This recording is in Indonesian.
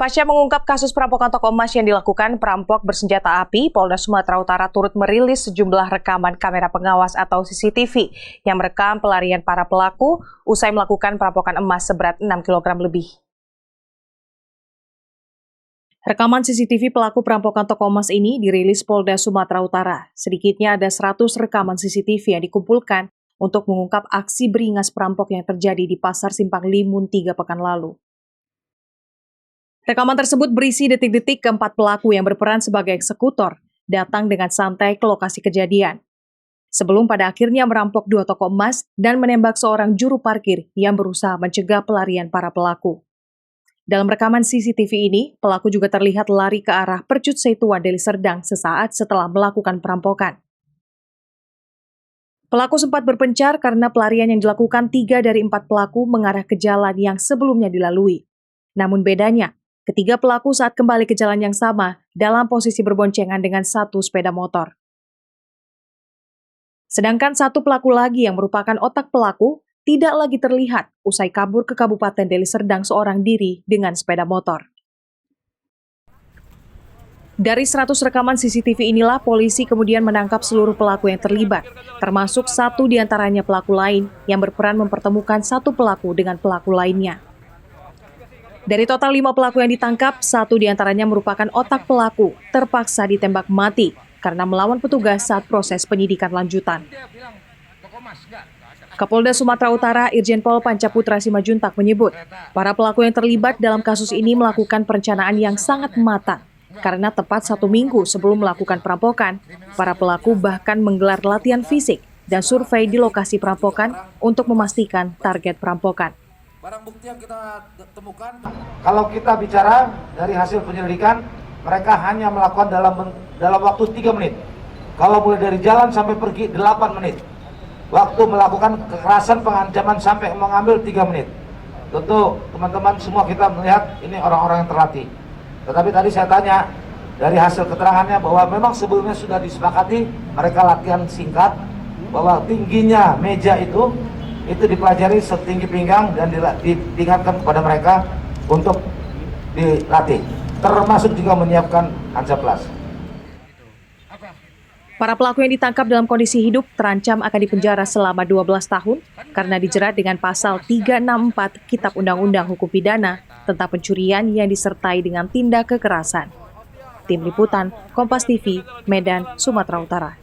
Pasca mengungkap kasus perampokan toko emas yang dilakukan perampok bersenjata api, Polda Sumatera Utara turut merilis sejumlah rekaman kamera pengawas atau CCTV yang merekam pelarian para pelaku usai melakukan perampokan emas seberat 6 kg lebih. Rekaman CCTV pelaku perampokan toko emas ini dirilis Polda Sumatera Utara. Sedikitnya ada 100 rekaman CCTV yang dikumpulkan untuk mengungkap aksi beringas perampok yang terjadi di Pasar Simpang Limun 3 pekan lalu. Rekaman tersebut berisi detik-detik keempat pelaku yang berperan sebagai eksekutor datang dengan santai ke lokasi kejadian. Sebelum pada akhirnya merampok 2 toko emas dan menembak seorang juru parkir yang berusaha mencegah pelarian para pelaku. Dalam rekaman CCTV ini, pelaku juga terlihat lari ke arah Percut Setua Deli Serdang sesaat setelah melakukan perampokan. Pelaku sempat berpencar karena pelarian yang dilakukan 3 dari 4 pelaku mengarah ke jalan yang sebelumnya dilalui. Namun bedanya, ketiga pelaku saat kembali ke jalan yang sama dalam posisi berboncengan dengan 1 sepeda motor. Sedangkan 1 pelaku lagi yang merupakan otak pelaku tidak lagi terlihat usai kabur ke Kabupaten Deli Serdang seorang diri dengan sepeda motor. Dari 100 rekaman CCTV inilah polisi kemudian menangkap seluruh pelaku yang terlibat, termasuk 1 diantaranya pelaku lain yang berperan mempertemukan 1 pelaku dengan pelaku lainnya. Dari total 5 pelaku yang ditangkap, 1 diantaranya merupakan otak pelaku terpaksa ditembak mati karena melawan petugas saat proses penyidikan lanjutan. Kapolda Sumatera Utara Irjen Pol Pancaputra Simajuntak menyebut, para pelaku yang terlibat dalam kasus ini melakukan perencanaan yang sangat matang karena tepat 1 minggu sebelum melakukan perampokan, para pelaku bahkan menggelar latihan fisik dan survei di lokasi perampokan untuk memastikan target perampokan. Barang bukti yang kita temukan, kalau kita bicara dari hasil penyelidikan, mereka hanya melakukan dalam waktu 3 menit. Kalau mulai dari jalan sampai pergi 8 menit. Waktu melakukan kekerasan pengancaman sampai mengambil 3 menit. Tentu teman-teman semua kita melihat ini orang-orang yang terlatih. Tetapi tadi saya tanya dari hasil keterangannya bahwa memang sebelumnya sudah disepakati mereka latihan singkat, bahwa tingginya meja itu dipelajari setinggi pinggang dan diingatkan kepada mereka untuk dilatih, termasuk juga menyiapkan Hansaplast. Para pelaku yang ditangkap dalam kondisi hidup terancam akan dipenjara selama 12 tahun karena dijerat dengan pasal 364 Kitab Undang-Undang Hukum Pidana tentang pencurian yang disertai dengan tindak kekerasan. Tim Liputan, Kompas TV, Medan, Sumatera Utara.